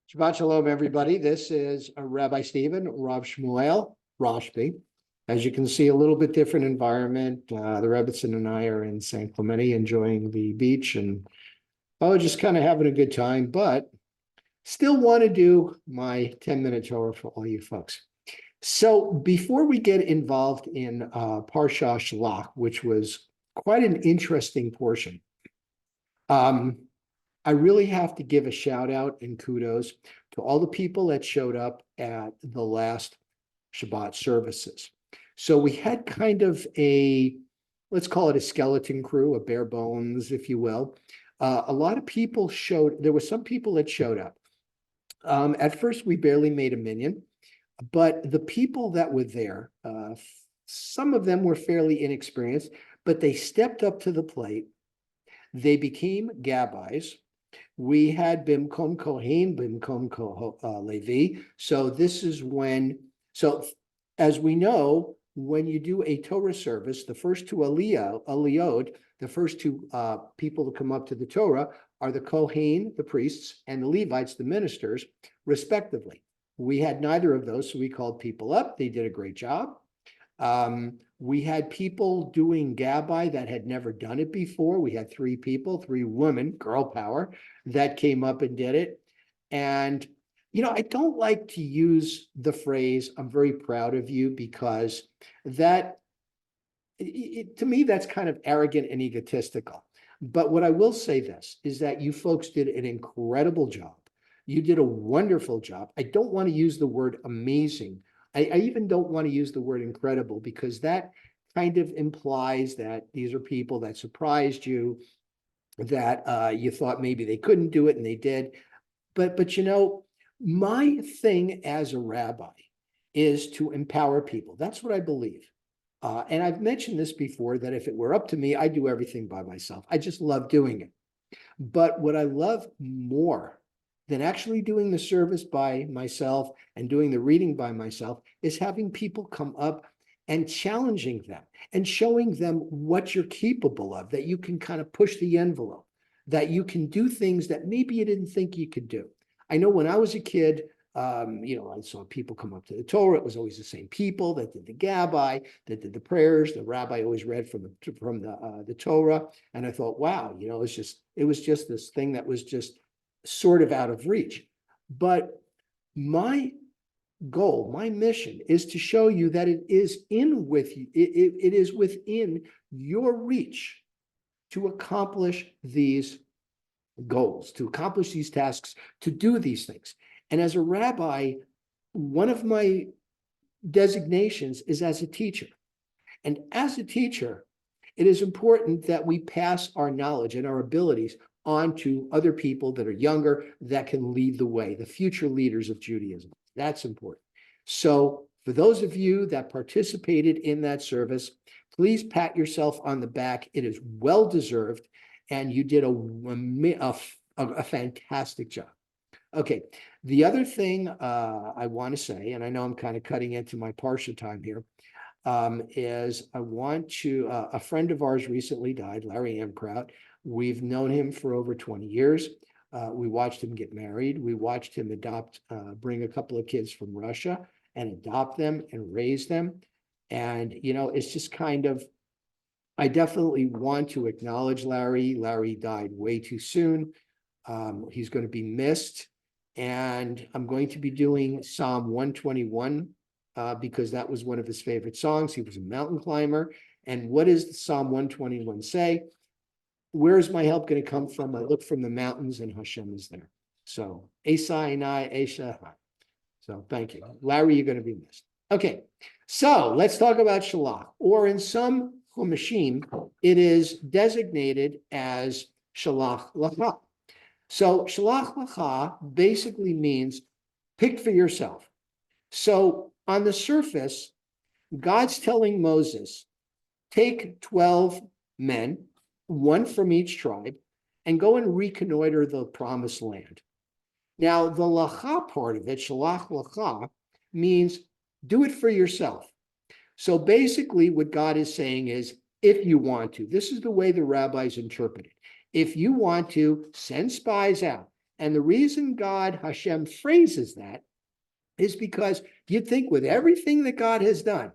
Shabbat Shalom, everybody. This is Rabbi Stephen, Rav Shmuel, Rashbi. As you can see, a little bit different environment. The Rebbitzin and I are in San Clemente enjoying the beach and just kind of having a good time, but still want to do my 10-minute Torah for all you folks. So before we get involved in Parashat Shalach, which was quite an interesting portion, I really have to give a shout out and kudos to all the people that showed up at the last Shabbat services. So we had kind of let's call it a skeleton crew, a bare bones, if you will. A lot of people there were some people that showed up. At first, we barely made a minyan, but the people that were there, some of them were fairly inexperienced, but they stepped up to the plate. They became gabbis. We had Bimkom Kohen, Bimkom Levi. So this is as we know, when you do a Torah service, the first two aliyot, the first two people to come up to the Torah are the Kohen, the priests, and the Levites, the ministers, respectively. We had neither of those, so we called people up. They did a great job. We had people doing Gabbai that had never done it before. We had three women, girl power, that came up and did it. And, I don't like to use the phrase, I'm very proud of you, because to me, that's kind of arrogant and egotistical. But what I will say this is that you folks did an incredible job. You did a wonderful job. I don't want to use the word amazing. I even don't want to use the word incredible, because that kind of implies that these are people that surprised you, that you thought maybe they couldn't do it and they did. But my thing as a rabbi is to empower people. That's what I believe. And I've mentioned this before, that if it were up to me, I'd do everything by myself. I just love doing it. But what I love more than actually doing the service by myself and doing the reading by myself is having people come up and challenging them and showing them what you're capable of, that you can kind of push the envelope, that you can do things that maybe you didn't think you could do. I know when I was a kid, I saw people come up to the Torah. It was always the same people that did the Gabbai, that did the prayers. The rabbi always read from the Torah, and I thought, wow, it was just this thing that was just sort of out of reach. But my goal, my mission, is to show you that it is it is within your reach to accomplish these goals, to accomplish these tasks, to do these things. And as a rabbi, one of my designations is as a teacher. And as a teacher, it is important that we pass our knowledge and our abilities on to other people that are younger, that can lead the way, the future leaders of Judaism. That's important. So for those of you that participated in that service, please pat yourself on the back. It is well-deserved, and you did a fantastic job. Okay, the other thing I want to say, and I know I'm kind of cutting into my Parsha time here, is I want to, a friend of ours recently died, Larry Amkraut. We've known him for over 20 years. We watched him get married. We watched him bring a couple of kids from Russia and adopt them and raise them. And, it's just kind of, I definitely want to acknowledge Larry. Larry died way too soon. He's going to be missed. And I'm going to be doing Psalm 121 because that was one of his favorite songs. He was a mountain climber. And what does Psalm 121 say? Where is my help going to come from? I look from the mountains and Hashem is there. So, Esai and I, Esha. So, thank you. Larry, you're going to be missed. Okay, so let's talk about Shalach, or in some Chumashim, it is designated as Shalach Lacha. So, Shalach Lacha basically means pick for yourself. So, on the surface, God's telling Moses, take 12 men, one from each tribe, and go and reconnoiter the promised land. Now, the lacha part of it, shalach lacha, means do it for yourself. So basically what God is saying is, if you want to, this is the way the rabbis interpret it. If you want to, send spies out And the reason God, Hashem, phrases that is because you'd think with everything that God has done,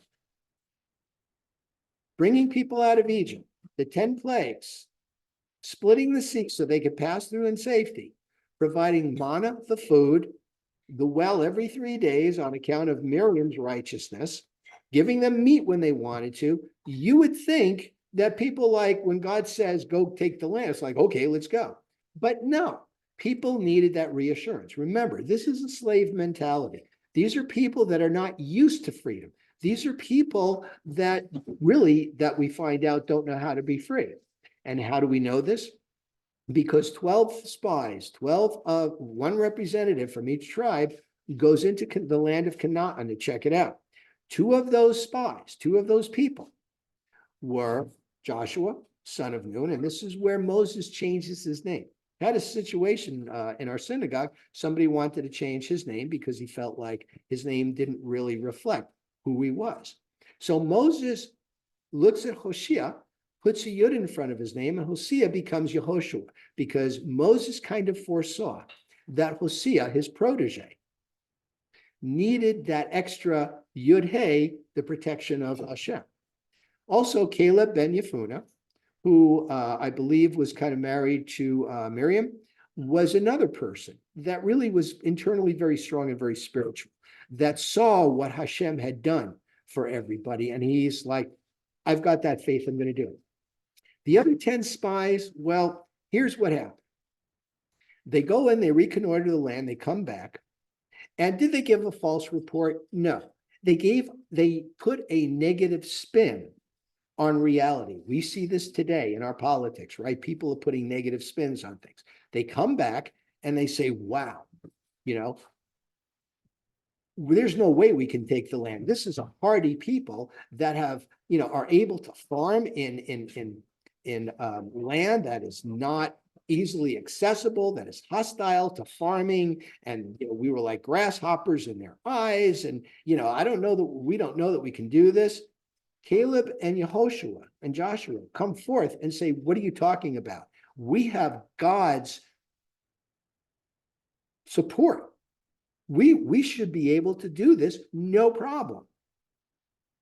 bringing people out of Egypt, the 10 plagues, splitting the sea so they could pass through in safety, providing manna, the food, the well every 3 days on account of Miriam's righteousness, giving them meat when they wanted to, you would think that people, like when God says, go take the land, it's like, okay, let's go. But no, people needed that reassurance. Remember, this is a slave mentality. These are people that are not used to freedom. These are people that really, that we find out, don't know how to be free. And how do we know this? Because 12 spies, 12 one representative from each tribe goes into the land of Canaan to check it out. 2 of those spies, 2 of those people were Joshua, son of Nun, and this is where Moses changes his name. Had a situation in our synagogue, somebody wanted to change his name because he felt like his name didn't really reflect who he was. So Moses looks at Hoshea, puts a yud in front of his name, and Hosea becomes Yehoshua, because Moses kind of foresaw that Hosea, his protege, needed that extra yud hey, the protection of Hashem. Also, Caleb ben Yefuneh, who I believe was kind of married to Miriam, was another person that really was internally very strong and very spiritual, that saw what Hashem had done for everybody. And he's like, I've got that faith, I'm going to do it. The other 10 spies, well, here's what happened. They go in, they reconnoiter the land, they come back. And did they give a false report? No. They put a negative spin on reality. We see this today in our politics, right? People are putting negative spins on things. They come back and they say, wow, there's no way we can take the land. This is a hardy people that have, are able to farm in land that is not easily accessible, that is hostile to farming. And we were like grasshoppers in their eyes. And, we don't know that we can do this. Caleb and Yehoshua and Joshua come forth and say, what are you talking about? We have God's support. We should be able to do this, no problem.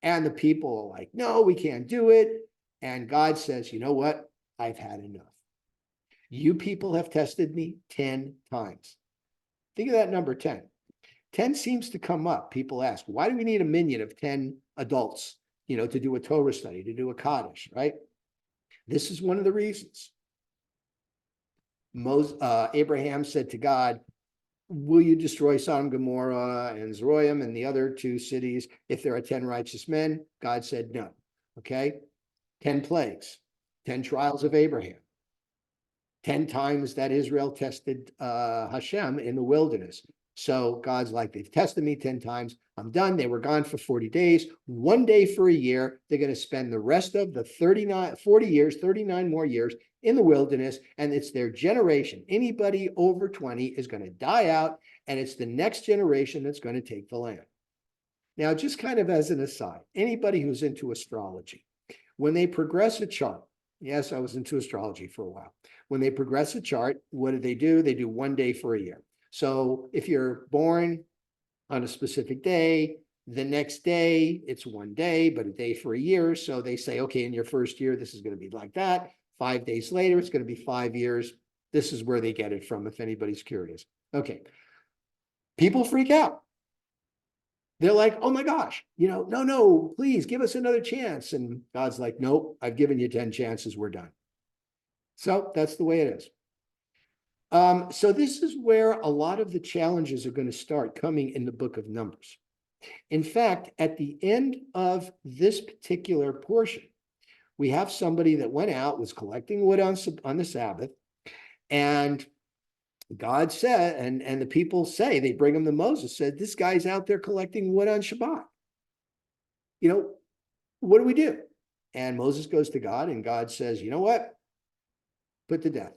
And the people are like, no, we can't do it. And God says, you know what? I've had enough. You people have tested me 10 times. Think of that number 10. 10 seems to come up. People ask, why do we need a minyan of 10 adults, to do a Torah study, to do a Kaddish, right? This is one of the reasons. Abraham said to God, will you destroy Sodom, Gomorrah, and Zeroim and the other 2 cities if there are 10 righteous men? God said no. Okay? 10 plagues, 10 trials of Abraham, 10 times that Israel tested Hashem in the wilderness. So God's like, they've tested me 10 times. I'm done. They were gone for 40 days, 1 day for a year. They're going to spend the rest of the 40 years, 39 more years in the wilderness. And it's their generation. Anybody over 20 is going to die out. And it's the next generation that's going to take the land. Now, just kind of as an aside, anybody who's into astrology, when they progress a chart, yes, I was into astrology for a while. When they progress a chart, what do? They do 1 day for a year. So if you're born on a specific day, the next day, it's 1 day, but a day for a year. So they say, okay, in your first year, this is going to be like that. 5 days later, it's going to be 5 years. This is where they get it from, if anybody's curious. Okay. People freak out. They're like, oh my gosh, no, please give us another chance. And God's like, nope, I've given you 10 chances. We're done. So that's the way it is. So this is where a lot of the challenges are going to start coming in the book of Numbers. In fact, at the end of this particular portion, we have somebody that went out, was collecting wood on the Sabbath, and God said, and the people say, they bring him to Moses, said, this guy's out there collecting wood on Shabbat. What do we do? And Moses goes to God, and God says, you know what? Put to death.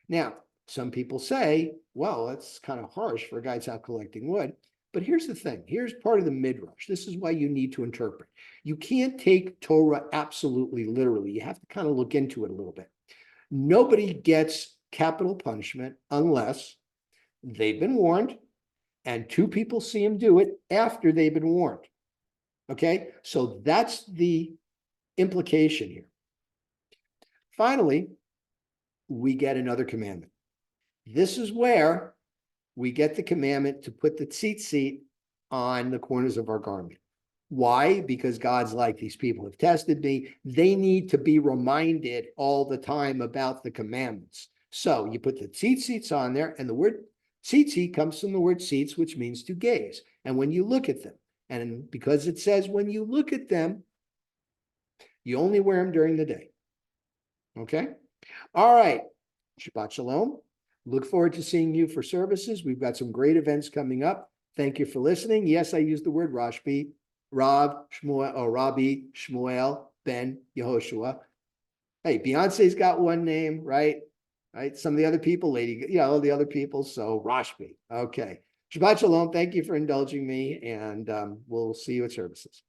Now, some people say, well, that's kind of harsh for a guy that's out collecting wood. But here's the thing. Here's part of the midrash. This is why you need to interpret. You can't take Torah absolutely literally. You have to kind of look into it a little bit. Nobody gets capital punishment unless they've been warned and two people see him do it after they've been warned. Okay, so that's the implication here. Finally, we get another commandment. This is where we get the commandment to put the tzitzit on the corners of our garment. Why? Because God's like, these people have tested me. They need to be reminded all the time about the commandments. So you put the tzitzits on there, and the word tzitzit comes from the word tzitz, which means to gaze. And when you look at them, and because it says when you look at them, you only wear them during the day. Okay? All right. Shabbat shalom. Look forward to seeing you for services. We've got some great events coming up. Thank you for listening. Yes, I used the word Rashbi, Rav Shmuel, or Rabbi Shmuel ben Yehoshua. Hey, Beyonce's got one name, right? Right. Some of the other people, the other people. So Rashbi. Okay. Shabbat shalom. Thank you for indulging me, and we'll see you at services.